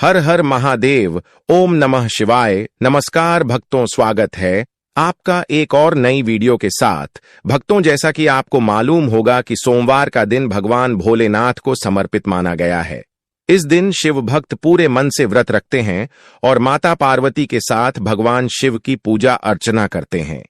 हर हर महादेव, ओम नमः शिवाय। नमस्कार भक्तों, स्वागत है आपका एक और नई वीडियो के साथ। भक्तों, जैसा कि आपको मालूम होगा कि सोमवार का दिन भगवान भोलेनाथ को समर्पित माना गया है। इस दिन शिव भक्त पूरे मन से व्रत रखते हैं और माता पार्वती के साथ भगवान शिव की पूजा अर्चना करते हैं।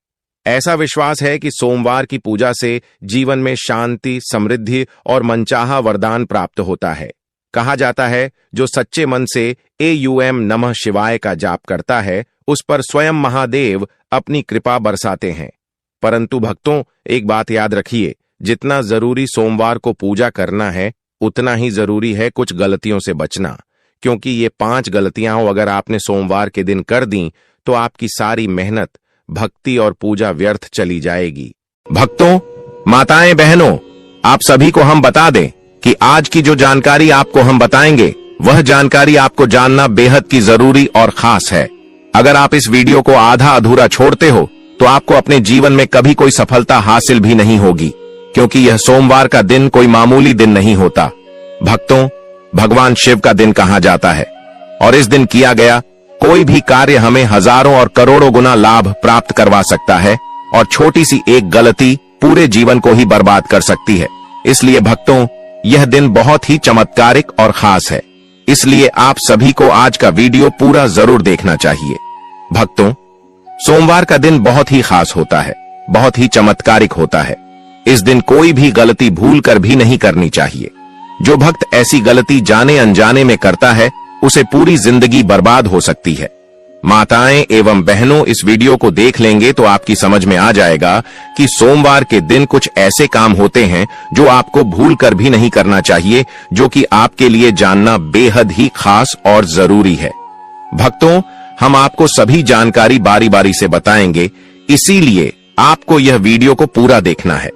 ऐसा विश्वास है कि सोमवार की पूजा से जीवन में शांति, समृद्धि और मनचाहा वरदान प्राप्त होता है। कहा जाता है, जो सच्चे मन से एयूएम नमः शिवाय का जाप करता है, उस पर स्वयं महादेव अपनी कृपा बरसाते हैं। परंतु भक्तों, एक बात याद रखिए, जितना जरूरी सोमवार को पूजा करना है, उतना ही जरूरी है कुछ गलतियों से बचना, क्योंकि ये 5 गलतियां अगर आपने सोमवार के दिन कर दी तो आपकी सारी मेहनत, भक्ति और पूजा व्यर्थ चली जाएगी। भक्तों, माताएं, बहनों, आप सभी को हम बता दें कि आज की जो जानकारी आपको हम बताएंगे, वह जानकारी आपको जानना बेहद की जरूरी और खास है। अगर आप इस वीडियो को आधा अधूरा छोड़ते हो तो आपको अपने जीवन में कभी कोई सफलता हासिल भी नहीं होगी, क्योंकि यह सोमवार का दिन कोई मामूली दिन नहीं होता। भक्तों, भगवान शिव का दिन कहा जाता है और इस दिन किया गया कोई भी कार्य हमें हजारों और करोड़ों गुना लाभ प्राप्त करवा सकता है और छोटी सी एक गलती पूरे जीवन को ही बर्बाद कर सकती है। इसलिए भक्तों, यह दिन बहुत ही चमत्कारिक और खास है, इसलिए आप सभी को आज का वीडियो पूरा जरूर देखना चाहिए। भक्तों, सोमवार का दिन बहुत ही खास होता है, बहुत ही चमत्कारिक होता है। इस दिन कोई भी गलती भूलकर भी नहीं करनी चाहिए। जो भक्त ऐसी गलती जाने अनजाने में करता है, उसे पूरी जिंदगी बर्बाद हो सकती है। माताएं एवं बहनों, इस वीडियो को देख लेंगे तो आपकी समझ में आ जाएगा कि सोमवार के दिन कुछ ऐसे काम होते हैं जो आपको भूलकर भी नहीं करना चाहिए, जो कि आपके लिए जानना बेहद ही खास और जरूरी है। भक्तों, हम आपको सभी जानकारी बारी बारी से बताएंगे, इसीलिए आपको यह वीडियो को पूरा देखना है।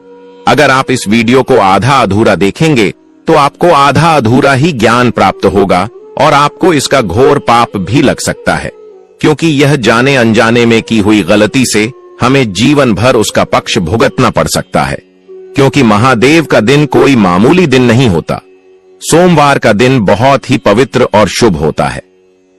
अगर आप इस वीडियो को आधा अधूरा देखेंगे तो आपको आधा अधूरा ही ज्ञान प्राप्त होगा और आपको इसका घोर पाप भी लग सकता है, क्योंकि यह जाने अनजाने में की हुई गलती से हमें जीवन भर उसका पक्ष भुगतना पड़ सकता है। क्योंकि महादेव का दिन कोई मामूली दिन नहीं होता। सोमवार का दिन बहुत ही पवित्र और शुभ होता है।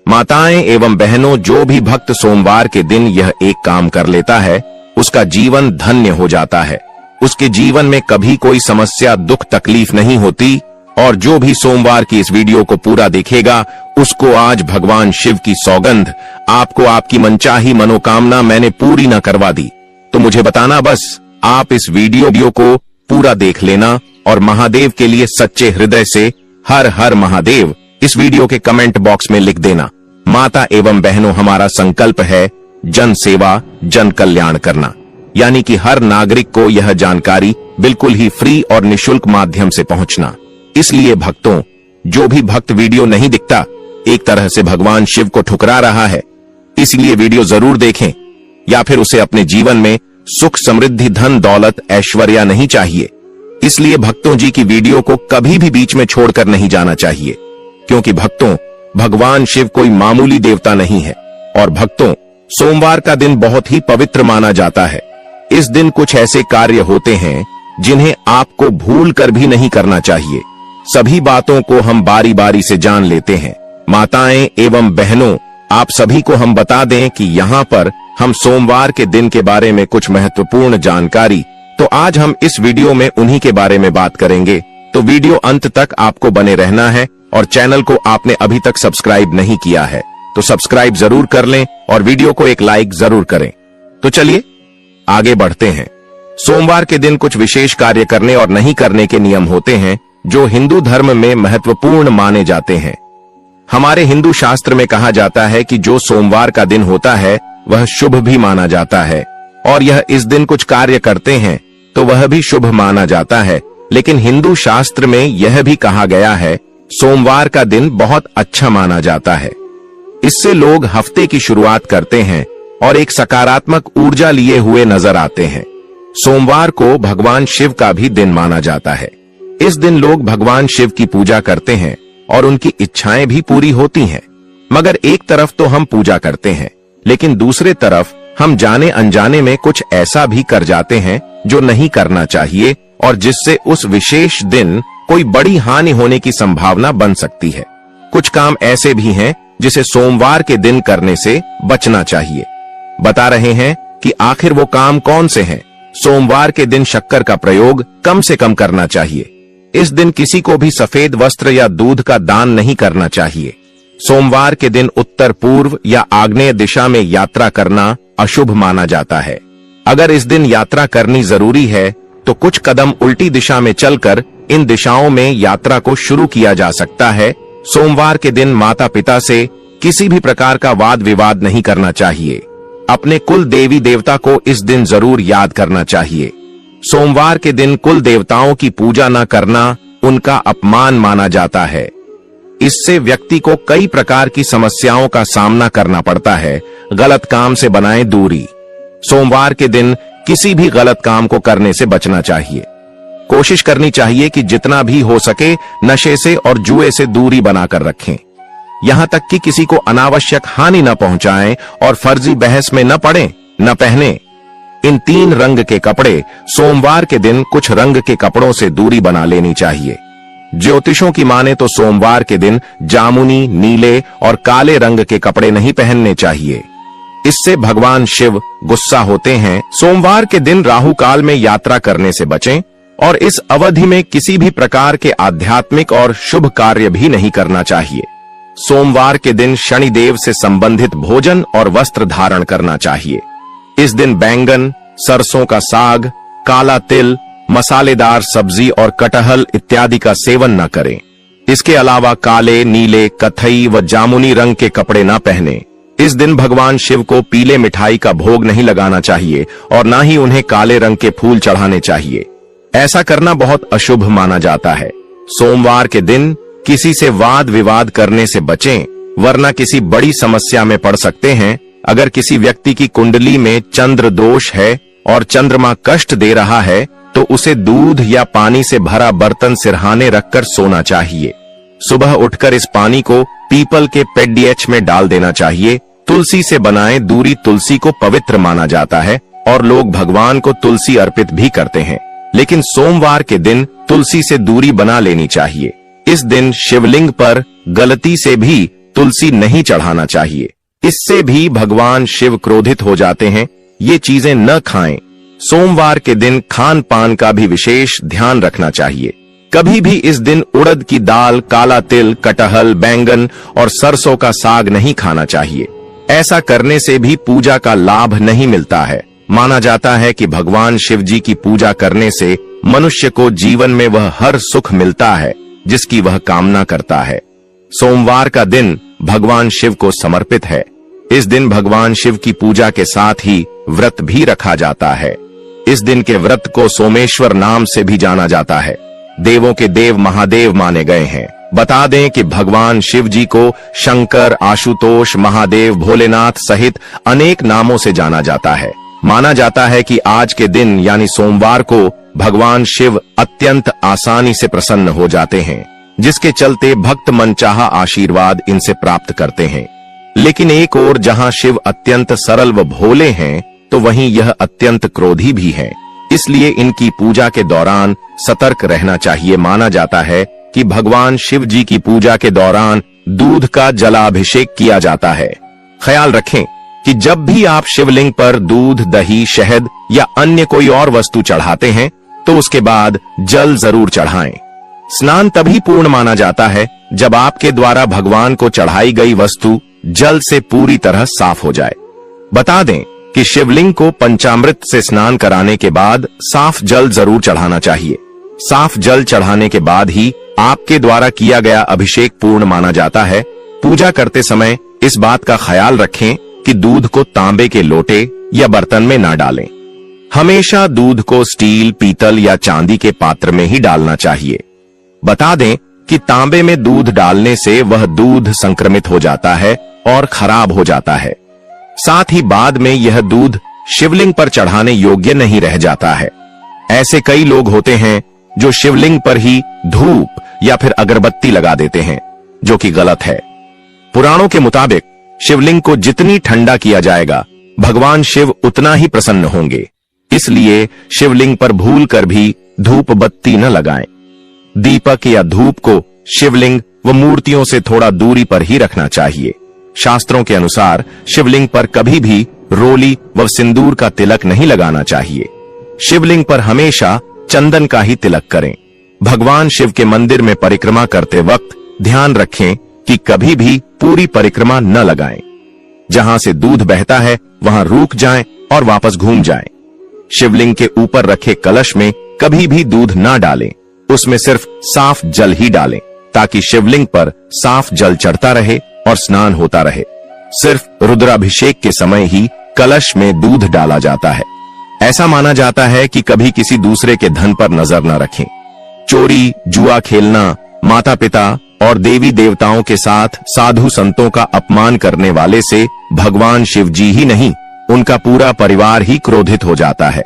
माताएं एवं बहनों, जो भी भक्त सोमवार के दिन यह एक काम कर लेता है, उसका जीवन धन्य हो जाता है। उसके जीवन में कभी कोई समस्या, दुख, तकलीफ नहीं होती। और जो भी सोमवार की इस वीडियो को पूरा देखेगा, उसको आज भगवान शिव की सौगंध, आपको आपकी मनचाही मनोकामना मैंने पूरी न करवा दी तो मुझे बताना बस। आप इस वीडियो को पूरा देख लेना और महादेव के लिए सच्चे हृदय से हर हर महादेव इस वीडियो के कमेंट बॉक्स में लिख देना। माता एवं बहनों, हमारा संकल्प है जन सेवा, जन कल्याण करना, यानी कि हर नागरिक को यह जानकारी बिल्कुल ही फ्री और निशुल्क माध्यम से पहुंचना। इसलिए भक्तों, जो भी भक्त वीडियो नहीं दिखता, एक तरह से भगवान शिव को ठुकरा रहा है। इसलिए वीडियो जरूर देखें, या फिर उसे अपने जीवन में सुख, समृद्धि, धन, दौलत, ऐश्वर्या नहीं चाहिए। इसलिए भक्तों जी की वीडियो को कभी भी बीच में छोड़कर नहीं जाना चाहिए, क्योंकि भक्तों, भगवान शिव कोई मामूली देवता नहीं है। और भक्तों, सोमवार का दिन बहुत ही पवित्र माना जाता है। इस दिन कुछ ऐसे कार्य होते हैं जिन्हें आपको भूल कर भी नहीं करना चाहिए। सभी बातों को हम बारी बारी से जान लेते हैं। माताएं एवं बहनों, आप सभी को हम बता दें कि यहाँ पर हम सोमवार के दिन के बारे में कुछ महत्वपूर्ण जानकारी, तो आज हम इस वीडियो में उन्हीं के बारे में बात करेंगे। तो वीडियो अंत तक आपको बने रहना है और चैनल को आपने अभी तक सब्सक्राइब नहीं किया है तो सब्सक्राइब जरूर कर लें और वीडियो को एक लाइक जरूर करें। तो चलिए आगे बढ़ते हैं। सोमवार के दिन कुछ विशेष कार्य करने और नहीं करने के नियम होते हैं जो हिंदू धर्म में महत्वपूर्ण माने जाते हैं। हमारे हिंदू शास्त्र में कहा जाता है कि जो सोमवार का दिन होता है वह शुभ भी माना जाता है, और यह इस दिन कुछ कार्य करते हैं तो वह भी शुभ माना जाता है। लेकिन हिंदू शास्त्र में यह भी कहा गया है, सोमवार का दिन बहुत अच्छा माना जाता है। इससे लोग हफ्ते की शुरुआत करते हैं और एक सकारात्मक ऊर्जा लिए हुए नजर आते हैं। सोमवार को भगवान शिव का भी दिन माना जाता है। इस दिन लोग भगवान शिव की पूजा करते हैं और उनकी इच्छाएं भी पूरी होती हैं। मगर एक तरफ तो हम पूजा करते हैं, लेकिन दूसरे तरफ हम जाने अनजाने में कुछ ऐसा भी कर जाते हैं जो नहीं करना चाहिए और जिससे उस विशेष दिन कोई बड़ी हानि होने की संभावना बन सकती है। कुछ काम ऐसे भी हैं जिसे सोमवार के दिन करने से बचना चाहिए। बता रहे हैं कि आखिर वो काम कौन से हैं। सोमवार के दिन शक्कर का प्रयोग कम से कम करना चाहिए। इस दिन किसी को भी सफेद वस्त्र या दूध का दान नहीं करना चाहिए। सोमवार के दिन उत्तर पूर्व या आग्नेय दिशा में यात्रा करना अशुभ माना जाता है। अगर इस दिन यात्रा करनी जरूरी है तो कुछ कदम उल्टी दिशा में चलकर इन दिशाओं में यात्रा को शुरू किया जा सकता है। सोमवार के दिन माता पिता से किसी भी प्रकार का वाद विवाद नहीं करना चाहिए। अपने कुल देवी देवता को इस दिन जरूर याद करना चाहिए। सोमवार के दिन कुल देवताओं की पूजा न करना उनका अपमान माना जाता है। इससे व्यक्ति को कई प्रकार की समस्याओं का सामना करना पड़ता है। गलत काम से बनाएं दूरी। सोमवार के दिन किसी भी गलत काम को करने से बचना चाहिए। कोशिश करनी चाहिए कि जितना भी हो सके नशे से और जुए से दूरी बनाकर रखें। यहां तक कि किसी को अनावश्यक हानि न पहुंचाएं और फर्जी बहस में न पड़ें, न पहने। इन 3 रंग के कपड़े सोमवार के दिन कुछ रंग के कपड़ों से दूरी बना लेनी चाहिए। ज्योतिषों की माने तो सोमवार के दिन जामुनी, नीले और काले रंग के कपड़े नहीं पहनने चाहिए। इससे भगवान शिव गुस्सा होते हैं। सोमवार के दिन राहु काल में यात्रा करने से बचें और इस अवधि में किसी भी प्रकार के आध्यात्मिक और शुभ कार्य भी नहीं करना चाहिए। सोमवार के दिन शनिदेव से संबंधित भोजन और वस्त्र धारण करना चाहिए। इस दिन बैंगन, सरसों का साग, काला तिल, मसालेदार सब्जी और कटहल इत्यादि का सेवन न करें। इसके अलावा काले, नीले, कथई व जामुनी रंग के कपड़े न पहने। इस दिन भगवान शिव को पीले मिठाई का भोग नहीं लगाना चाहिए और न ही उन्हें काले रंग के फूल चढ़ाने चाहिए। ऐसा करना बहुत अशुभ माना जाता है। सोमवार के दिन किसी से वाद विवाद करने से बचें, वरना किसी बड़ी समस्या में पड़ सकते हैं। अगर किसी व्यक्ति की कुंडली में चंद्र दोष है और चंद्रमा कष्ट दे रहा है तो उसे दूध या पानी से भरा बर्तन सिरहाने रखकर सोना चाहिए। सुबह उठकर इस पानी को पीपल के पेड्डीएच में डाल देना चाहिए। तुलसी से बनाएं दूरी तुलसी को पवित्र माना जाता है और लोग भगवान को तुलसी अर्पित भी करते हैं। लेकिन सोमवार के दिन तुलसी से दूरी बना लेनी चाहिए। इस दिन शिवलिंग पर गलती से भी तुलसी नहीं चढ़ाना चाहिए। इससे भी भगवान शिव क्रोधित हो जाते हैं। ये चीजें न खाएं। सोमवार के दिन खान पान का भी विशेष ध्यान रखना चाहिए। कभी भी इस दिन उड़द की दाल, काला तिल, कटहल, बैंगन और सरसों का साग नहीं खाना चाहिए। ऐसा करने से भी पूजा का लाभ नहीं मिलता है। माना जाता है कि भगवान शिव जी की पूजा करने से मनुष्य को जीवन में वह हर सुख मिलता है जिसकी वह कामना करता है। सोमवार का दिन भगवान शिव को समर्पित है। इस दिन भगवान शिव की पूजा के साथ ही व्रत भी रखा जाता है। इस दिन के व्रत को सोमेश्वर नाम से भी जाना जाता है। देवों के देव महादेव माने गए हैं। बता दें कि भगवान शिव जी को शंकर, आशुतोष, महादेव, भोलेनाथ सहित अनेक नामों से जाना जाता है। माना जाता है कि आज के दिन यानी सोमवार को भगवान शिव अत्यंत आसानी से प्रसन्न हो जाते हैं, जिसके चलते भक्त मनचाहा आशीर्वाद इनसे प्राप्त करते हैं। लेकिन एक ओर जहां शिव अत्यंत सरल व भोले हैं तो वहीं यह अत्यंत क्रोधी भी हैं। इसलिए इनकी पूजा के दौरान सतर्क रहना चाहिए। माना जाता है कि भगवान शिव जी की पूजा के दौरान दूध का जलाभिषेक किया जाता है। ख्याल रखें कि जब भी आप शिवलिंग पर दूध, दही, शहद या अन्य कोई और वस्तु चढ़ाते हैं तो उसके बाद जल जरूर चढ़ाएं। स्नान तभी पूर्ण माना जाता है जब आपके द्वारा भगवान को चढ़ाई गई वस्तु जल से पूरी तरह साफ हो जाए। बता दें कि शिवलिंग को पंचामृत से स्नान कराने के बाद साफ जल जरूर चढ़ाना चाहिए। साफ जल चढ़ाने के बाद ही आपके द्वारा किया गया अभिषेक पूर्ण माना जाता है। पूजा करते समय इस बात का ख्याल रखें कि दूध को तांबे के लोटे या बर्तन में ना डालें। हमेशा दूध को स्टील, पीतल या चांदी के पात्र में ही डालना चाहिए। बता दें कि तांबे में दूध डालने से वह दूध संक्रमित हो जाता है और खराब हो जाता है। साथ ही बाद में यह दूध शिवलिंग पर चढ़ाने योग्य नहीं रह जाता है। ऐसे कई लोग होते हैं जो शिवलिंग पर ही धूप या फिर अगरबत्ती लगा देते हैं, जो कि गलत है। पुराणों के मुताबिक शिवलिंग को जितनी ठंडा किया जाएगा भगवान शिव उतना ही प्रसन्न होंगे। इसलिए शिवलिंग पर भूल कर भी धूप बत्ती न लगाएं। दीपक या धूप को शिवलिंग वो मूर्तियों से थोड़ा दूरी पर ही रखना चाहिए। शास्त्रों के अनुसार शिवलिंग पर कभी भी रोली व सिंदूर का तिलक नहीं लगाना चाहिए। शिवलिंग पर हमेशा चंदन का ही तिलक करें। भगवान शिव के मंदिर में परिक्रमा करते वक्त ध्यान रखें कि कभी भी पूरी परिक्रमा न लगाएं। जहां से दूध बहता है वहां रुक जाएं और वापस घूम जाएं। शिवलिंग के ऊपर रखे कलश में कभी भी दूध न डालें, उसमें सिर्फ साफ जल ही डालें ताकि शिवलिंग पर साफ जल चढ़ता रहे और स्नान होता रहे। सिर्फ रुद्राभिषेक के समय ही कलश में दूध डाला जाता है। ऐसा माना जाता है कि कभी किसी दूसरे के धन पर नजर न रखें। चोरी, जुआ खेलना, माता पिता और देवी देवताओं के साथ साधु संतों का अपमान करने वाले से भगवान शिव जी ही नहीं, उनका पूरा परिवार ही क्रोधित हो जाता है।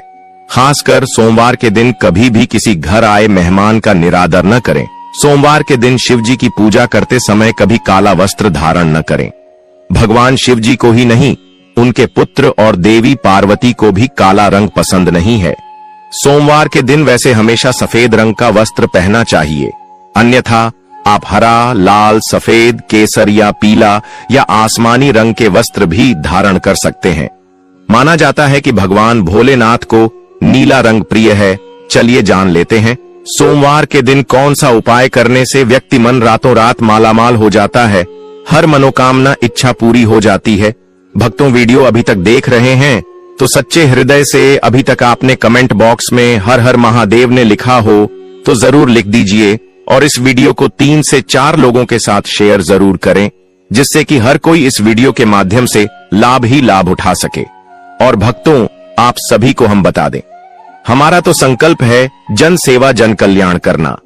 खासकर सोमवार के दिन कभी भी किसी घर आए मेहमान का निरादर न करें। सोमवार के दिन शिव जी की पूजा करते समय कभी काला वस्त्र धारण न करें। भगवान शिव जी को ही नहीं, उनके पुत्र और देवी पार्वती को भी काला रंग पसंद नहीं है। सोमवार के दिन वैसे हमेशा सफेद रंग का वस्त्र पहनना चाहिए, अन्यथा आप हरा, लाल, सफेद, केसर या पीला या आसमानी रंग के वस्त्र भी धारण कर सकते हैं। माना जाता है कि भगवान भोलेनाथ को नीला रंग प्रिय है। चलिए जान लेते हैं सोमवार के दिन कौन सा उपाय करने से व्यक्ति मन रातों रात मालामाल हो जाता है, हर मनोकामना इच्छा पूरी हो जाती है। भक्तों, वीडियो अभी तक देख रहे हैं तो सच्चे हृदय से अभी तक आपने कमेंट बॉक्स में हर हर महादेव ने लिखा हो तो जरूर लिख दीजिए और इस वीडियो को 3 से 4 लोगों के साथ शेयर जरूर करें, जिससे कि हर कोई इस वीडियो के माध्यम से लाभ ही लाभ उठा सके। और भक्तों, आप सभी को हम बता दें, हमारा तो संकल्प है जन सेवा जन कल्याण करना,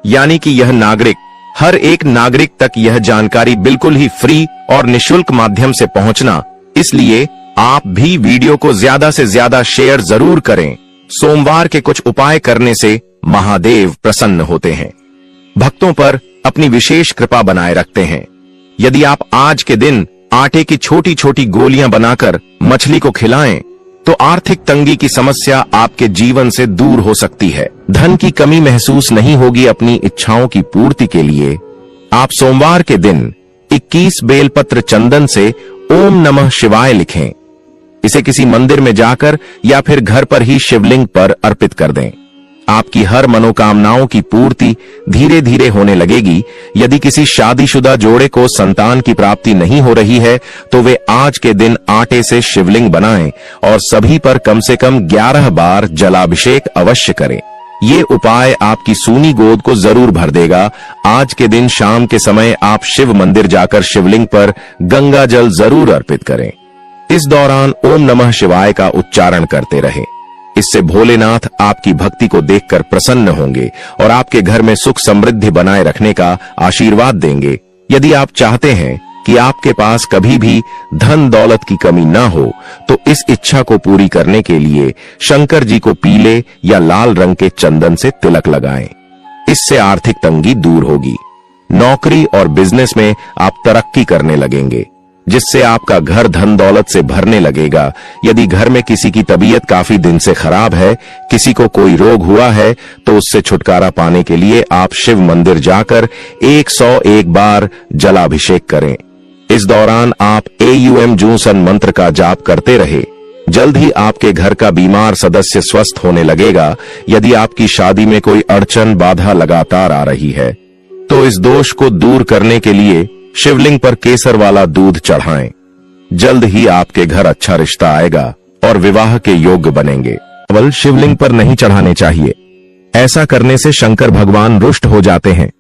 यानी कि यह नागरिक, हर एक नागरिक तक यह जानकारी बिल्कुल ही फ्री और निशुल्क माध्यम से पहुंचना। इसलिए आप भी वीडियो को ज्यादा से ज्यादा शेयर जरूर करें। सोमवार के कुछ उपाय करने से महादेव प्रसन्न होते हैं, भक्तों पर अपनी विशेष कृपा बनाए रखते हैं। यदि आप आज के दिन आटे की छोटी छोटी गोलियां बनाकर मछली को खिलाएं तो आर्थिक तंगी की समस्या आपके जीवन से दूर हो सकती है। धन की कमी महसूस नहीं होगी। अपनी इच्छाओं की पूर्ति के लिए आप सोमवार के दिन 21 बेलपत्र चंदन से ओम नमः शिवाय लिखें। इसे किसी मंदिर में जाकर या फिर घर पर ही शिवलिंग पर अर्पित कर दें। आपकी हर मनोकामनाओं की पूर्ति धीरे धीरे होने लगेगी। यदि किसी शादीशुदा जोड़े को संतान की प्राप्ति नहीं हो रही है तो वे आज के दिन आटे से शिवलिंग बनाएं और सभी पर कम से कम 11 बार जलाभिषेक अवश्य करें। ये उपाय आपकी सूनी गोद को जरूर भर देगा। आज के दिन शाम के समय आप शिव मंदिर जाकर शिवलिंग पर गंगा जल जरूर अर्पित करें। इस दौरान ओम नमः शिवाय का उच्चारण करते रहें। इससे भोलेनाथ आपकी भक्ति को देखकर प्रसन्न होंगे और आपके घर में सुख समृद्धि बनाए रखने का आशीर्वाद देंगे। यदि आप चाहते हैं कि आपके पास कभी भी धन दौलत की कमी न हो तो इस इच्छा को पूरी करने के लिए शंकर जी को पीले या लाल रंग के चंदन से तिलक लगाएं। इससे आर्थिक तंगी दूर होगी। नौकरी और बिजनेस में आप तरक्की करने लगेंगे, जिससे आपका घर धन दौलत से भरने लगेगा। यदि घर में किसी की तबीयत काफी दिन से खराब है, किसी को कोई रोग हुआ है, तो उससे छुटकारा पाने के लिए आप शिव मंदिर जाकर 101 बार जलाभिषेक करें। इस दौरान आप AUM जूसन मंत्र का जाप करते रहे। जल्द ही आपके घर का बीमार सदस्य स्वस्थ होने लगेगा। यदि आपकी शादी में कोई अड़चन बाधा लगातार आ रही है तो इस दोष को दूर करने के लिए शिवलिंग पर केसर वाला दूध चढ़ाएं। जल्द ही आपके घर अच्छा रिश्ता आएगा और विवाह के योग्य बनेंगे। केवल शिवलिंग पर नहीं चढ़ाने चाहिए, ऐसा करने से शंकर भगवान रुष्ट हो जाते हैं।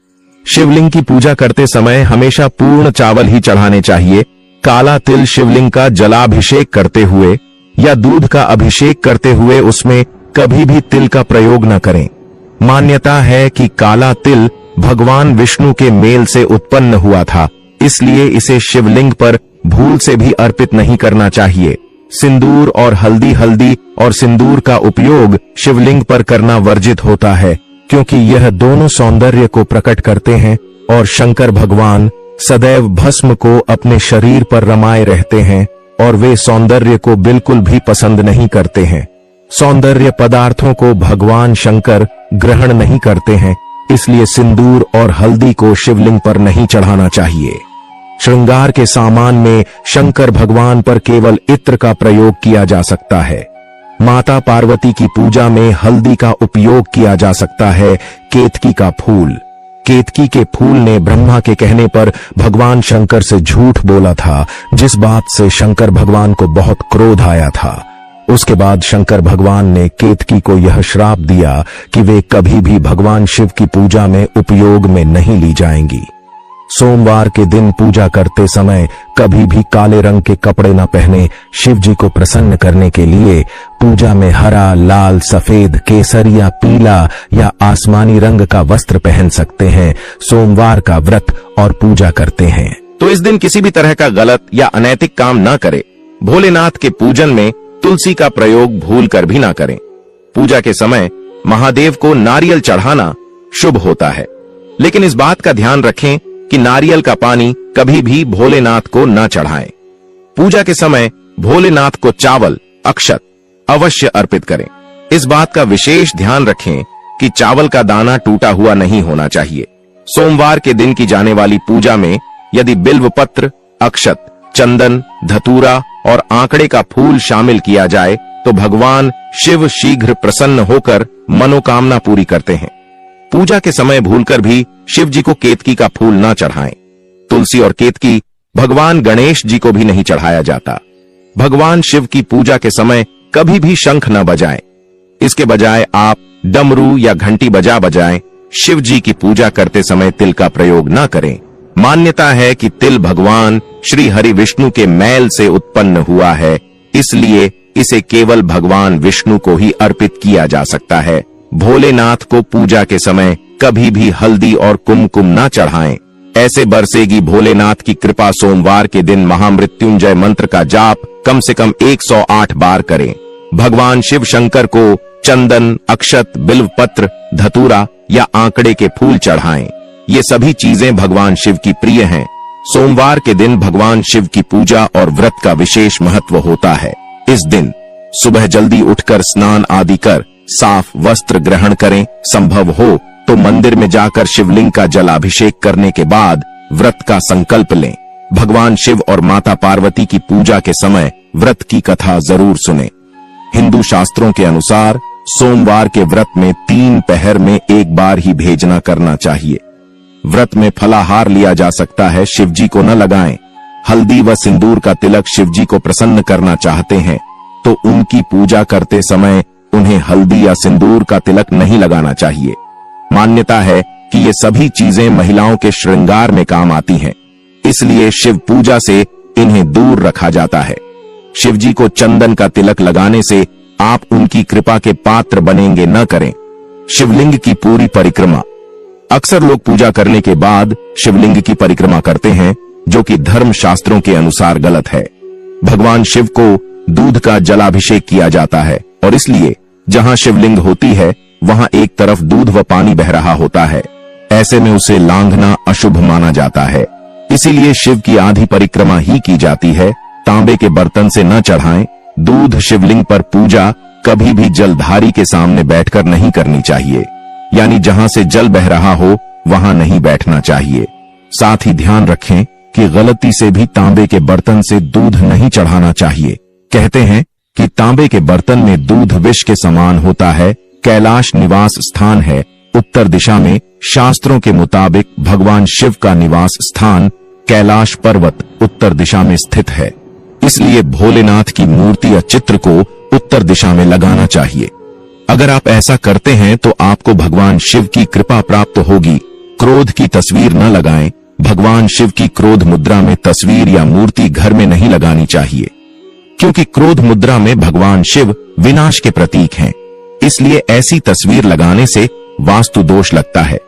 शिवलिंग की पूजा करते समय हमेशा पूर्ण चावल ही चढ़ाने चाहिए। काला तिल शिवलिंग का जलाभिषेक करते हुए या दूध का अभिषेक करते हुए उसमें कभी भी तिल का प्रयोग न करें। मान्यता है कि काला तिल भगवान विष्णु के मेल से उत्पन्न हुआ था, इसलिए इसे शिवलिंग पर भूल से भी अर्पित नहीं करना चाहिए। सिंदूर और हल्दी और सिंदूर का उपयोग शिवलिंग पर करना वर्जित होता है, क्योंकि यह दोनों सौंदर्य को प्रकट करते हैं और शंकर भगवान सदैव भस्म को अपने शरीर पर रमाए रहते हैं और वे सौंदर्य को बिल्कुल भी पसंद नहीं करते हैं। सौंदर्य पदार्थों को भगवान शंकर ग्रहण नहीं करते हैं, इसलिए सिंदूर और हल्दी को शिवलिंग पर नहीं चढ़ाना चाहिए। श्रृंगार के सामान में शंकर भगवान पर केवल इत्र का प्रयोग किया जा सकता है। माता पार्वती की पूजा में हल्दी का उपयोग किया जा सकता है। केतकी का फूल। केतकी के फूल ने ब्रह्मा के कहने पर भगवान शंकर से झूठ बोला था, जिस बात से शंकर भगवान को बहुत क्रोध आया था। उसके बाद शंकर भगवान ने केतकी को यह श्राप दिया कि वे कभी भी भगवान शिव की पूजा में उपयोग में नहीं ली जाएंगी। सोमवार के दिन पूजा करते समय कभी भी काले रंग के कपड़े न पहने। शिव जी को प्रसन्न करने के लिए पूजा में हरा, लाल, सफेद, केसरिया, पीला या आसमानी रंग का वस्त्र पहन सकते हैं। सोमवार का व्रत और पूजा करते हैं तो इस दिन किसी भी तरह का गलत या अनैतिक काम न करें। भोलेनाथ के पूजन में तुलसी का प्रयोग भूल कर भी ना करें। पूजा के समय महादेव को नारियल चढ़ाना शुभ होता है, लेकिन इस बात का ध्यान रखें कि नारियल का पानी कभी भी भोलेनाथ को न चढ़ाएं। पूजा के समय भोलेनाथ को चावल, अक्षत अवश्य अर्पित करें। इस बात का विशेष ध्यान रखें कि चावल का दाना टूटा हुआ नहीं होना चाहिए। सोमवार के दिन की जाने वाली पूजा में यदि बिल्व पत्र, अक्षत, चंदन, धतूरा और आंकड़े का फूल शामिल किया जाए तो भगवान शिव शीघ्र प्रसन्न होकर मनोकामना पूरी करते हैं। पूजा के समय भूलकर भी शिव जी को केतकी का फूल न चढ़ाएं। तुलसी और केतकी भगवान गणेश जी को भी नहीं चढ़ाया जाता। भगवान शिव की पूजा के समय कभी भी शंख न बजाएं। इसके बजाय आप डमरू या घंटी बजाएं। शिव जी की पूजा करते समय तिल का प्रयोग न करें। मान्यता है कि तिल भगवान श्री हरि विष्णु के मैल से उत्पन्न हुआ है, इसलिए इसे केवल भगवान विष्णु को ही अर्पित किया जा सकता है। भोलेनाथ को पूजा के समय कभी भी हल्दी और कुमकुम न चढ़ाएं। ऐसे बरसेगी भोलेनाथ की कृपा। सोमवार के दिन महामृत्युंजय मंत्र का जाप कम से कम 108 बार करें। भगवान शिव शंकर को चंदन, अक्षत, बिल्वपत्र, धतूरा या आंकड़े के फूल चढ़ाएं। ये सभी चीजें भगवान शिव की प्रिय हैं। सोमवार के दिन भगवान शिव की पूजा और व्रत का विशेष महत्व होता है। इस दिन सुबह जल्दी उठकर स्नान आदि कर साफ वस्त्र ग्रहण करें। संभव हो तो मंदिर में जाकर शिवलिंग का जलाभिषेक करने के बाद व्रत का संकल्प लें। भगवान शिव और माता पार्वती की पूजा के समय व्रत की कथा जरूर सुनें। हिंदू शास्त्रों के अनुसार सोमवार के व्रत में 3 पहर में एक बार ही भेजना करना चाहिए। व्रत में फलाहार लिया जा सकता है, शिवजी को न लगाएं। हल्दी व सिंदूर का तिलक शिवजी को प्रसन्न करना चाहते हैं तो उनकी पूजा करते समय उन्हें हल्दी या सिंदूर का तिलक नहीं लगाना चाहिए। मान्यता है कि ये सभी चीजें महिलाओं के श्रृंगार में काम आती हैं, इसलिए शिव पूजा से इन्हें दूर रखा जाता है। शिवजी को चंदन का तिलक लगाने से आप उनकी कृपा के पात्र बनेंगे न करें। शिवलिंग की पूरी परिक्रमा। अक्सर लोग पूजा करने के बाद शिवलिंग की परिक्रमा करते हैं, जो कि धर्म शास्त्रों के अनुसार गलत है। भगवान शिव को दूध का जलाभिषेक किया जाता है और इसलिए जहां शिवलिंग होती है वहां एक तरफ दूध व पानी बह रहा होता है। ऐसे में उसे लांघना अशुभ माना जाता है। इसीलिए शिव की आधी परिक्रमा ही की जाती है। तांबे के बर्तन से न चढ़ाएं। दूध शिवलिंग पर पूजा कभी भी जलधारी के सामने बैठकर नहीं करनी चाहिए, यानी जहां से जल बह रहा हो वहां नहीं बैठना चाहिए। साथ ही ध्यान रखें कि गलती से भी तांबे के बर्तन से दूध नहीं चढ़ाना चाहिए। कहते हैं कि तांबे के बर्तन में दूध विष के समान होता है। कैलाश निवास स्थान है उत्तर दिशा में। शास्त्रों के मुताबिक भगवान शिव का निवास स्थान कैलाश पर्वत उत्तर दिशा में स्थित है, इसलिए भोलेनाथ की मूर्ति या चित्र को उत्तर दिशा में लगाना चाहिए। अगर आप ऐसा करते हैं तो आपको भगवान शिव की कृपा प्राप्त होगी। क्रोध की तस्वीर न लगाएं। भगवान शिव की क्रोध मुद्रा में तस्वीर या मूर्ति घर में नहीं लगानी चाहिए, क्योंकि क्रोध मुद्रा में भगवान शिव विनाश के प्रतीक हैं। इसलिए ऐसी तस्वीर लगाने से वास्तु दोष लगता है।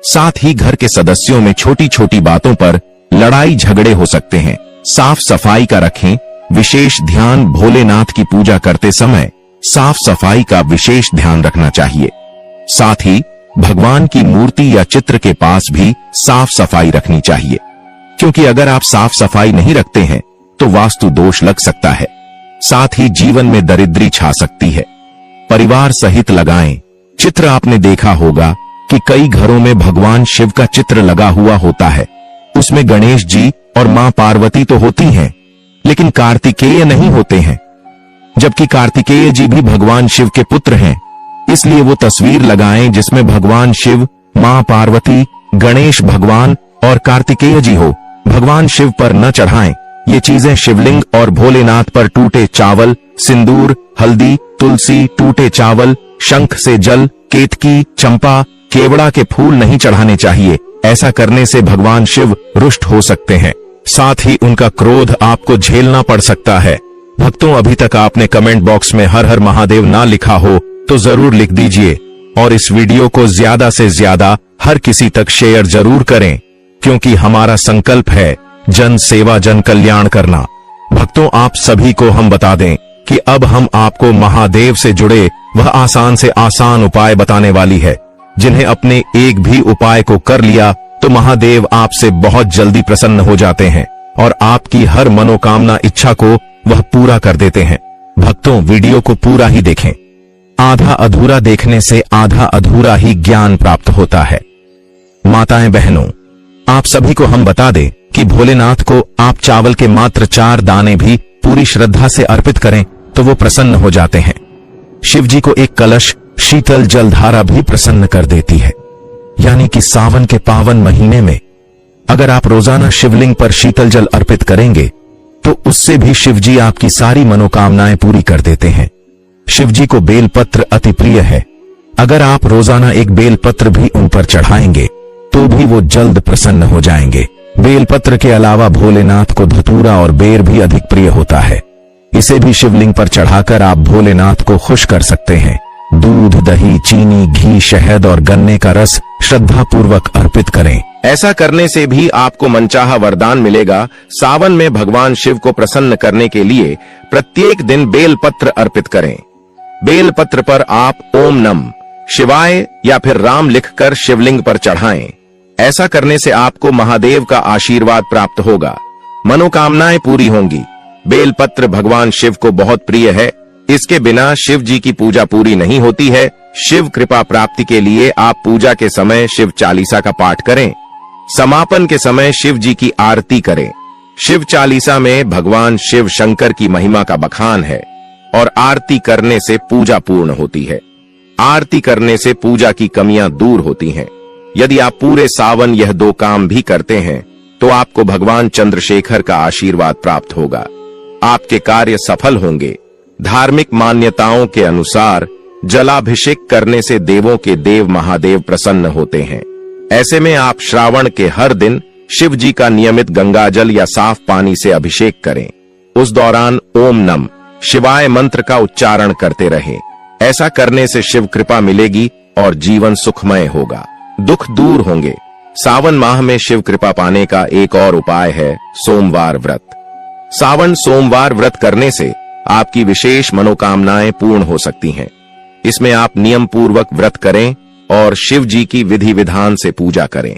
साथ ही घर के सदस्यों में छोटी छोटी बातों पर लड़ाई झगड़े हो सकते हैं। साफ सफाई का रखें विशेष ध्यान। भोलेनाथ की पूजा करते समय साफ सफाई का विशेष ध्यान रखना चाहिए। साथ ही भगवान की मूर्ति या चित्र के पास भी साफ सफाई रखनी चाहिए, क्योंकि अगर आप साफ सफाई नहीं रखते हैं तो वास्तु दोष लग सकता है। साथ ही जीवन में दरिद्री छा सकती है। परिवार सहित लगाएं। चित्र आपने देखा होगा कि कई घरों में भगवान शिव का चित्र लगा हुआ होता है। उसमें गणेश जी और मां पार्वती तो होती हैं, लेकिन कार्तिकेय नहीं होते हैं। जबकि कार्तिकेय जी भी भगवान शिव के पुत्र हैं। इसलिए वो तस्वीर लगाएं जिसमें भगवान शिव, मां पार्वती, गणेश भगवान और कार्तिकेय जी हो। भगवान शिव पर न चढ़ाएं। ये चीजें शिवलिंग और भोलेनाथ पर टूटे चावल, सिंदूर, हल्दी, तुलसी, टूटे चावल, शंख से जल, केतकी, चंपा, केवड़ा के फूल नहीं चढ़ाने चाहिए। ऐसा करने से भगवान शिव रुष्ट हो सकते हैं। साथ ही उनका क्रोध आपको झेलना पड़ सकता है। भक्तों, अभी तक आपने कमेंट बॉक्स में हर हर महादेव ना लिखा हो तो जरूर लिख दीजिए और इस वीडियो को ज्यादा से ज्यादा हर किसी तक शेयर जरूर करें, क्योंकि हमारा संकल्प है जन सेवा जन कल्याण करना। भक्तों, आप सभी को हम बता दें कि अब हम आपको महादेव से जुड़े वह आसान से आसान उपाय बताने वाली है, जिन्हें अपने एक भी उपाय को कर लिया तो महादेव आपसे बहुत जल्दी प्रसन्न हो जाते हैं और आपकी हर मनोकामना इच्छा को वह पूरा कर देते हैं। भक्तों, वीडियो को पूरा ही देखें। आधा अधूरा देखने से आधा अधूरा ही ज्ञान प्राप्त होता है। माताएं बहनों, आप सभी को हम बता दें कि भोलेनाथ को आप चावल के मात्र 4 दाने भी पूरी श्रद्धा से अर्पित करें तो वो प्रसन्न हो जाते हैं। शिव जी को एक कलश शीतल जलधारा भी प्रसन्न कर देती है। यानी कि सावन के पावन महीने में अगर आप रोजाना शिवलिंग पर शीतल जल अर्पित करेंगे तो उससे भी शिव जी आपकी सारी मनोकामनाएं पूरी कर देते हैं। शिव जी को बेलपत्र अति प्रिय है। अगर आप रोजाना एक बेलपत्र भी उन पर चढ़ाएंगे तो भी वो जल्द प्रसन्न हो जाएंगे। बेलपत्र के अलावा भोलेनाथ को धतूरा और बेर भी अधिक प्रिय होता है। इसे भी शिवलिंग पर चढ़ाकर आप भोलेनाथ को खुश कर सकते हैं। दूध, दही, चीनी, घी, शहद और गन्ने का रस श्रद्धा पूर्वक अर्पित करें। ऐसा करने से भी आपको मनचाहा वरदान मिलेगा। सावन में भगवान शिव को प्रसन्न करने के लिए प्रत्येक दिन बेलपत्र अर्पित करें। बेलपत्र पर आप ओम नमः शिवाय या फिर राम लिखकर शिवलिंग पर चढ़ाएं। ऐसा करने से आपको महादेव का आशीर्वाद प्राप्त होगा, मनोकामनाएं पूरी होंगी। बेलपत्र भगवान शिव को बहुत प्रिय है। इसके बिना शिव जी की पूजा पूरी नहीं होती है। शिव कृपा प्राप्ति के लिए आप पूजा के समय शिव चालीसा का पाठ करें। समापन के समय शिव जी की आरती करें। शिव चालीसा में भगवान शिव शंकर की महिमा का बखान है और आरती करने से पूजा पूर्ण होती है। आरती करने से पूजा की कमियां दूर होती हैं। यदि आप पूरे सावन यह 2 काम भी करते हैं तो आपको भगवान चंद्रशेखर का आशीर्वाद प्राप्त होगा। आपके कार्य सफल होंगे। धार्मिक मान्यताओं के अनुसार जलाभिषेक करने से देवों के देव महादेव प्रसन्न होते हैं। ऐसे में आप श्रावण के हर दिन शिव जी का नियमित गंगाजल या साफ पानी से अभिषेक करें। उस दौरान ओम नमः शिवाय मंत्र का उच्चारण करते रहें। ऐसा करने से शिव कृपा मिलेगी और जीवन सुखमय होगा, दुख दूर होंगे। सावन माह में शिव कृपा पाने का एक और उपाय है सोमवार व्रत। सावन सोमवार व्रत करने से आपकी विशेष मनोकामनाएं पूर्ण हो सकती हैं। इसमें आप नियम पूर्वक व्रत करें और शिव जी की विधि विधान से पूजा करें।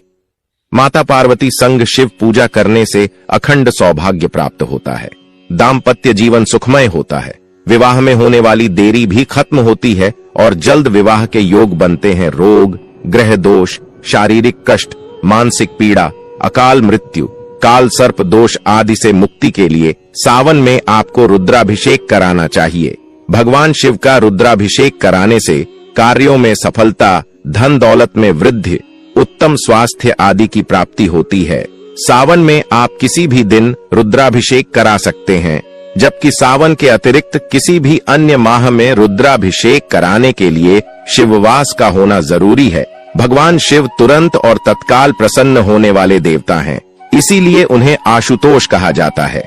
माता पार्वती संग शिव पूजा करने से अखंड सौभाग्य प्राप्त होता है। दाम्पत्य जीवन सुखमय होता है। विवाह में होने वाली देरी भी खत्म होती है और जल्द विवाह के योग बनते हैं। रोग, ग्रह दोष, शारीरिक कष्ट, मानसिक पीड़ा, अकाल मृत्यु, काल सर्प दोष आदि से मुक्ति के लिए सावन में आपको रुद्राभिषेक कराना चाहिए। भगवान शिव का रुद्राभिषेक कराने से कार्यों में सफलता, धन दौलत में वृद्धि, उत्तम स्वास्थ्य आदि की प्राप्ति होती है। सावन में आप किसी भी दिन रुद्राभिषेक करा सकते हैं, जबकि सावन के अतिरिक्त किसी भी अन्य माह में रुद्राभिषेक कराने के लिए शिववास का होना जरूरी है। भगवान शिव तुरंत और तत्काल प्रसन्न होने वाले देवता हैं, इसीलिए उन्हें आशुतोष कहा जाता है।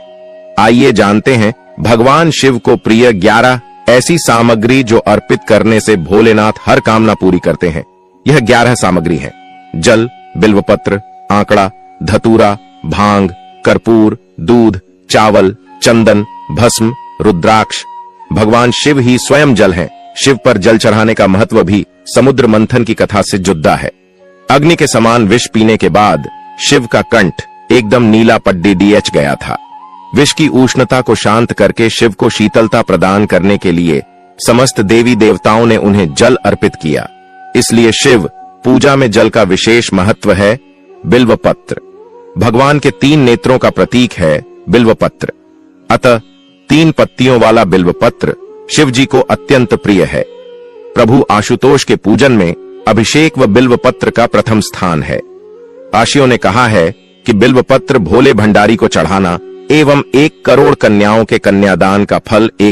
आइए जानते हैं भगवान शिव को प्रिय 11 ऐसी सामग्री जो अर्पित करने से भोलेनाथ हर कामना पूरी करते हैं। यह 11 सामग्री है: जल, बिल्वपत्र, आंकड़ा, धतूरा, भांग, कर्पूर, दूध, चावल, चंदन, भस्म, रुद्राक्ष। भगवान शिव ही स्वयं जल हैं। शिव पर जल चढ़ाने का महत्व भी समुद्र मंथन की कथा से जुड़ा है। अग्नि के समान विष पीने के बाद शिव का कंठ एकदम नीला पड्डी डीएच गया था। विष की उष्णता को शांत करके शिव को शीतलता प्रदान करने के लिए समस्त देवी देवताओं ने उन्हें जल अर्पित किया। इसलिए शिव पूजा में जल का विशेष महत्व है। बिल्वपत्र भगवान के 3 नेत्रों का प्रतीक है बिल्वपत्र, अतः 3 पत्तियों वाला बिल्वपत्र शिव जी को अत्यंत प्रिय है। प्रभु आशुतोष के पूजन में अभिषेक व बिल्वपत्र का प्रथम स्थान है। आशियों ने कहा है कि बिल्वपत्र भोले भंडारी को चढ़ाना एवं 1 करोड़ कन्याओं के कन्यादान का फल